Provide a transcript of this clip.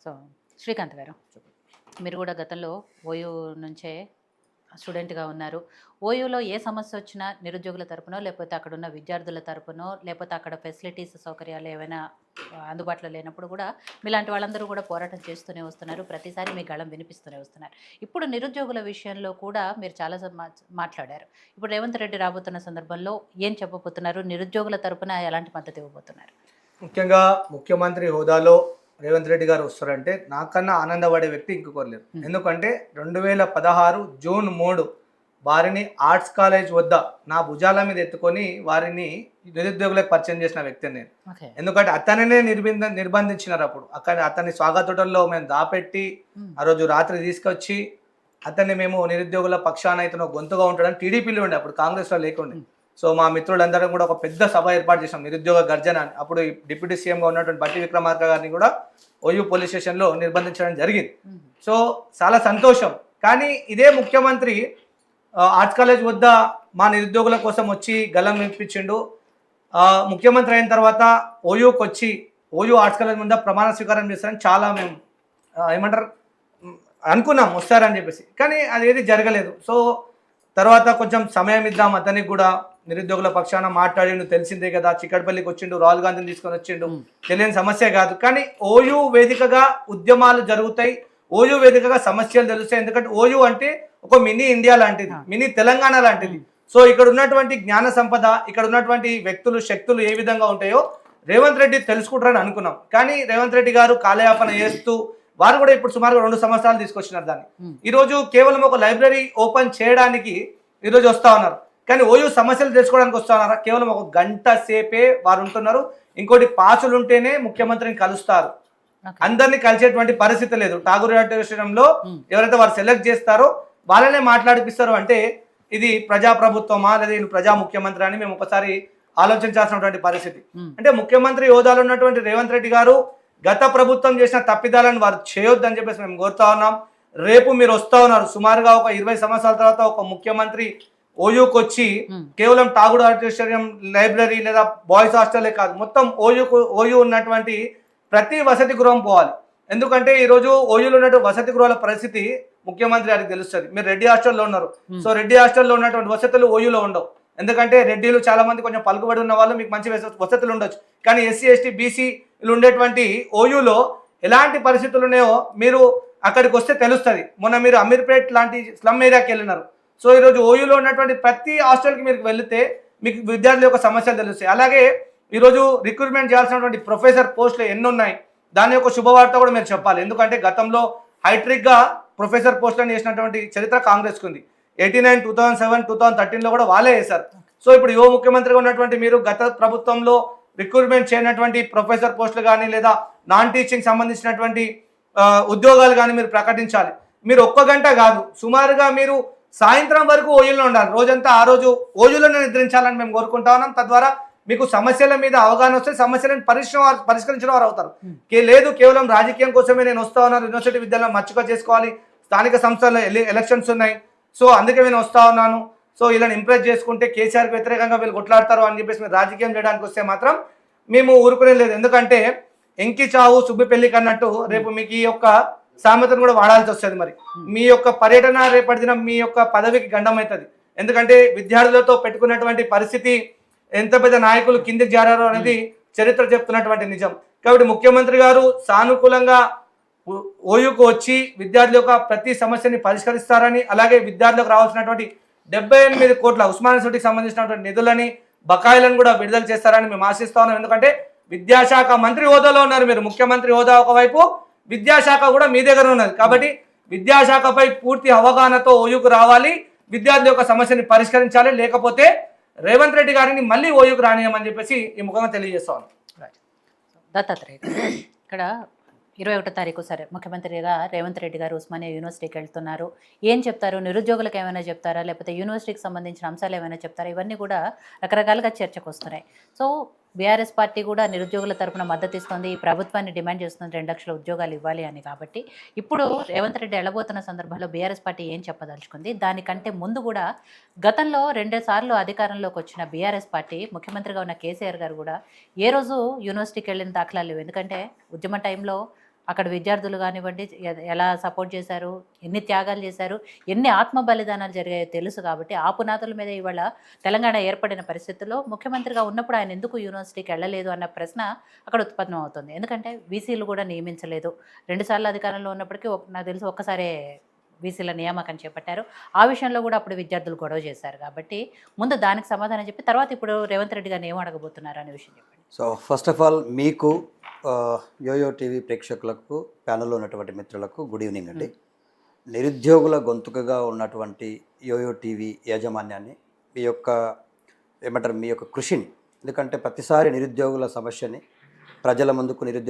So Srikanth గారు, మీరు కూడా గతంలో ఓయూ నుంచే స్టూడెంట్గా ఉన్నారు. ఓయూలో ఏ సమస్య వచ్చినా నిరుద్యోగుల తరపునో, లేకపోతే అక్కడున్న విద్యార్థుల తరపునో, లేకపోతే అక్కడ ఫెసిలిటీస్ సౌకర్యాలు ఏవైనా అందుబాటులో లేనప్పుడు కూడా మీలాంటి వాళ్ళందరూ కూడా పోరాటం చేస్తూనే వస్తున్నారు. ప్రతిసారి మీ గళం వినిపిస్తూనే వస్తున్నారు. ఇప్పుడు నిరుద్యోగుల విషయంలో కూడా మీరు చాలా మాట్లాడారు. ఇప్పుడు రేవంత్ రెడ్డి రాబోతున్న సందర్భంలో ఏం చెప్పబోతున్నారు? నిరుద్యోగుల తరపున ఎలాంటి మద్దతు ఇవ్వబోతున్నారు? ముఖ్యంగా ముఖ్యమంత్రి హోదాలో రేవంత్ రెడ్డి గారు వస్తారంటే నాకన్నా ఆనందపడే వ్యక్తి ఇంకొకరు లేరు. ఎందుకంటే 2016 జూన్ 3 వారిని ఆర్ట్స్ కాలేజ్ వద్ద నా భుజాల మీద ఎత్తుకొని వారిని నిరుద్యోగులకు పరిచయం చేసిన వ్యక్తిని నేను. ఎందుకంటే అతనినే నిర్బంధించినారు. అప్పుడు అతన్ని స్వాగతంలో మేము దాపెట్టి ఆ రోజు రాత్రి తీసుకొచ్చి అతన్ని మేము నిరుద్యోగుల పక్షాన ఇతను గొంతుగా ఉంటాడని టీడీపీలో ఉండే, అప్పుడు కాంగ్రెస్లో లేకుండే. సో మా మిత్రులందరం కూడా ఒక పెద్ద సభ ఏర్పాటు చేసాం, నిరుద్యోగ గర్జన. అప్పుడు డిప్యూటీ సీఎంగా ఉన్నటువంటి బట్టి విక్రమార్క గారిని కూడా ఓయూ పోలీస్ స్టేషన్లో నిర్బంధించడం జరిగింది. సో చాలా సంతోషం. కానీ ఇదే ముఖ్యమంత్రి ఆర్ట్స్ కాలేజ్ వద్ద మా నిరుద్యోగుల కోసం వచ్చి గలం వినిపించిండు. ముఖ్యమంత్రి అయిన తర్వాత ఓయూకి వచ్చి ఓయూ ఆర్ట్స్ కాలేజ్ ముందు ప్రమాణ స్వీకారం చేస్తారని చాలా మేము ఏమంటారు అనుకున్నాం వస్తారని చెప్పేసి, కానీ అదేది జరగలేదు. సో తర్వాత కొంచెం సమయం ఇద్దాం అతనికి కూడా, నిరుద్యోగుల పక్షాన మాట్లాడిండు, తెలిసిందే కదా, చిక్కడపల్లికి వచ్చిండు, రాహుల్ గాంధీని తీసుకొని వచ్చిండు, తెలియని సమస్య కాదు. కానీ ఓయూ వేదికగా ఉద్యమాలు జరుగుతాయి, ఓయూ వేదికగా సమస్యలు తెలుస్తాయి. ఎందుకంటే ఓయూ అంటే ఒక మినీ ఇండియా లాంటిది, మినీ తెలంగాణ లాంటిది. సో ఇక్కడ ఉన్నటువంటి జ్ఞాన సంపద, ఇక్కడ ఉన్నటువంటి వ్యక్తులు, శక్తులు ఏ విధంగా ఉంటాయో రేవంత్ రెడ్డి తెలుసుకుంటారని అనుకున్నాం. కానీ రేవంత్ రెడ్డి గారు కాలయాపన చేస్తూ వారు కూడా ఇప్పుడు సుమారుగా 2 సంవత్సరాలు తీసుకొచ్చినారు దాన్ని. ఈరోజు కేవలం ఒక లైబ్రరీ ఓపెన్ చేయడానికి ఈరోజు వస్తా ఉన్నారు. కానీ ఓయూ సమస్యలు తెలుసుకోవడానికి వస్తా ఉన్నారా? కేవలం ఒక గంట సేపే వారు ఉంటున్నారు. ఇంకోటి పాసులు ఉంటేనే ముఖ్యమంత్రిని కలుస్తారు, అందరినీ కలిసేటువంటి పరిస్థితి లేదు. ఠాగూర్ ఆడిటోరియంలో ఎవరైతే వారు సెలెక్ట్ చేస్తారో వాళ్ళనే మాట్లాడిపిస్తారు. అంటే ఇది ప్రజాప్రభుత్వమా లేదా ఇది ప్రజా ముఖ్యమంత్రి అని మేము ఒకసారి ఆలోచించాల్సినటువంటి పరిస్థితి. అంటే ముఖ్యమంత్రి హోదాలో ఉన్నటువంటి రేవంత్ రెడ్డి గారు గత ప్రభుత్వం చేసిన తప్పిదాలను వారు చేయొద్దని చెప్పేసి మేము కోరుతా ఉన్నాం. రేపు మీరు వస్తా ఉన్నారు, సుమారుగా ఒక 20 సంవత్సరాల తర్వాత ఒక ముఖ్యమంత్రి ఓయూకి వచ్చి కేవలం ఠాగూర్ ఆడిటోరియం లైబ్రరీ లేదా బాయ్స్ హాస్టలే కాదు, మొత్తం ఓయూ ఉన్నటువంటి ప్రతి వసతి గృహం పోవాలి. ఎందుకంటే ఈరోజు ఓయూలో ఉన్నటువంటి వసతి గృహాల పరిస్థితి ముఖ్యమంత్రి గారికి తెలుస్తుంది. మీరు రెడ్డి హాస్టల్లో ఉన్నారు, సో రెడ్డి హాస్టల్లో ఉన్నటువంటి వసతులు ఓయూలో ఉండవు. ఎందుకంటే రెడ్డిలు చాలా మంది కొంచెం పలుకుబడి ఉన్న వాళ్ళు, మీకు మంచి వసతులు ఉండొచ్చు. కానీ ఎస్సీ ఎస్టీ బీసీలు ఉండేటువంటి ఓయూలో ఎలాంటి పరిస్థితులు ఉన్నాయో మీరు అక్కడికి వస్తే తెలుస్తుంది. మొన్న మీరు అమీర్పేట్ లాంటి స్లమ్ ఏరియాకి వెళ్ళినారు. సో ఈరోజు ఓయూలో ఉన్నటువంటి ప్రతి హాస్టల్కి మీరు వెళితే మీకు విద్యార్థుల యొక్క సమస్యలు తెలుస్తాయి. అలాగే ఈరోజు రిక్రూట్మెంట్ చేయాల్సినటువంటి ప్రొఫెసర్ పోస్టులు ఎన్ని ఉన్నాయి, దాని యొక్క శుభవార్త కూడా మీరు చెప్పాలి. ఎందుకంటే గతంలో హైట్రిక్గా ప్రొఫెసర్ పోస్టులను చేసినటువంటి చరిత్ర కాంగ్రెస్కి ఉంది. 89, 2007, 2013లో కూడా వాళ్ళే వేశారు. సో ఇప్పుడు యువ ముఖ్యమంత్రిగా ఉన్నటువంటి మీరు గత ప్రభుత్వంలో రిక్రూట్మెంట్ చేయనటువంటి ప్రొఫెసర్ పోస్టులు కానీ లేదా నాన్ టీచింగ్ సంబంధించినటువంటి ఉద్యోగాలు కానీ మీరు ప్రకటించాలి. మీరు ఒక్క గంట కాదు, సుమారుగా మీరు సాయంత్రం వరకు ఓయూలో ఉండాలి. రోజంతా ఆ రోజు ఓయూలోనే నిద్రించాలని మేము కోరుకుంటా ఉన్నాం. తద్వారా మీకు సమస్యల మీద అవగాహన వస్తే సమస్యలను పరిష్కరించిన వారు అవుతారు. లేదు కేవలం రాజకీయం కోసమే నేను వస్తా ఉన్నాను, యూనివర్సిటీ విద్యాలయం మచ్చుక చేసుకోవాలి, స్థానిక సంస్థల్లో ఎలక్షన్స్ ఉన్నాయి, సో అందుకే నేను వస్తా ఉన్నాను, సో వీళ్ళని ఇంప్రెస్ చేసుకుంటే కేసీఆర్కి వ్యతిరేకంగా వీళ్ళు కొట్లాడతారు అని చెప్పేసి మీరు రాజకీయం చేయడానికి వస్తే మాత్రం మేము ఊరుకునే లేదు. ఎందుకంటే ఎంకి చావు సుబ్బి పెళ్లికి అన్నట్టు రేపు మీకు ఈ యొక్క సామెతను కూడా వాడాల్సి వస్తుంది. మరి మీ యొక్క పర్యటన రేపటి దినం మీ యొక్క పదవికి గండం అవుతుంది. ఎందుకంటే విద్యార్థులతో పెట్టుకున్నటువంటి పరిస్థితి, ఎంత పెద్ద నాయకులు కిందికి జారారో అనేది చరిత్ర చెప్తున్నటువంటి నిజం. కాబట్టి ముఖ్యమంత్రి గారు సానుకూలంగా ఓయూకు వచ్చి విద్యార్థుల యొక్క ప్రతి సమస్యని పరిష్కరిస్తారని, అలాగే విద్యార్థులకు రావాల్సినటువంటి 78 కోట్ల ఉస్మానియా యూనివర్సిటీకి సంబంధించినటువంటి నిధులని, బకాయిలను కూడా విడుదల చేస్తారని మేము ఆశిస్తా ఉన్నాం. ఎందుకంటే విద్యాశాఖ మంత్రి హోదాలో ఉన్నారు మీరు, ముఖ్యమంత్రి హోదా ఒకవైపు, విద్యాశాఖ కూడా మీ దగ్గర ఉన్నది. కాబట్టి విద్యాశాఖపై పూర్తి అవగాహనతో ఓయూకు రావాలి, విద్యార్థుల యొక్క సమస్యని పరిష్కరించాలి. లేకపోతే రేవంత్ రెడ్డి గారిని మళ్ళీ ఓయూకు రానియమని చెప్పేసి ఈ ముఖంగా తెలియజేస్తా ఉన్నాం. దత్తాత్రేయ, ఇక్కడ 21వ తారీఖు సరే ముఖ్యమంత్రిగా రేవంత్ రెడ్డి గారు ఉస్మానియా యూనివర్సిటీకి వెళ్తున్నారు. ఏం చెప్తారు? నిరుద్యోగులకు ఏమైనా చెప్తారా, లేకపోతే యూనివర్సిటీకి సంబంధించిన అంశాలు ఏమైనా చెప్తారా? ఇవన్నీ కూడా రకరకాలుగా చర్చకు వస్తున్నాయి. సో బీఆర్ఎస్ పార్టీ కూడా నిరుద్యోగుల తరపున మద్దతు ఇస్తుంది, ఈ ప్రభుత్వాన్ని డిమాండ్ చేస్తుంది 2 లక్షల ఉద్యోగాలు ఇవ్వాలి అని. కాబట్టి ఇప్పుడు రేవంత్ రెడ్డి వెళ్ళబోతున్న సందర్భంలో బీఆర్ఎస్ పార్టీ ఏం చెప్పదలుచుకుంది? దానికంటే ముందు కూడా గతంలో 2 సార్లు అధికారంలోకి వచ్చిన బీఆర్ఎస్ పార్టీ, ముఖ్యమంత్రిగా ఉన్న కేసీఆర్ గారు కూడా ఏ రోజు యూనివర్సిటీకి వెళ్ళిన దాఖలాలు లేవు. ఎందుకంటే ఉద్యమ టైంలో అక్కడ విద్యార్థులు కానివ్వండి ఎలా సపోర్ట్ చేశారు, ఎన్ని త్యాగాలు చేశారు, ఎన్ని ఆత్మ బలిదానాలు జరిగాయో తెలుసు కాబట్టి ఆ పునాదుల మీద ఇవాళ తెలంగాణ ఏర్పడిన పరిస్థితుల్లో ముఖ్యమంత్రిగా ఉన్నప్పుడు ఆయన ఎందుకు యూనివర్సిటీకి వెళ్ళలేదు అన్న ప్రశ్న అక్కడ ఉత్పన్నం అవుతుంది. ఎందుకంటే వీసీలు కూడా నియమించలేదు. 2 సార్లు అధికారంలో ఉన్నప్పటికీ నాకు తెలిసి ఒక్కసారే వీసీల నియామకం చేపట్టారు. ఆ విషయంలో కూడా అప్పుడు విద్యార్థులు గొడవ చేశారు కాబట్టి ముందు దానికి సమాధానం చెప్పి తర్వాత ఇప్పుడు రేవంత్ రెడ్డి గారిని ఏం అడగబోతున్నారు అనే విషయం చెప్పండి. సో ఫస్ట్ ఆఫ్ ఆల్ మీకు యోయో టీవీ ప్రేక్షకులకు ప్యానల్లో ఉన్నటువంటి మిత్రులకు గుడ్ ఈవినింగ్ అండి. నిరుద్యోగుల గొంతుకగా ఉన్నటువంటి యోయో టీవీ యాజమాన్యాన్ని మీ యొక్క ఏమంటారు మీ యొక్క కృషిని, ఎందుకంటే ప్రతిసారి నిరుద్యోగుల సమస్యని ప్రజల ముందుకు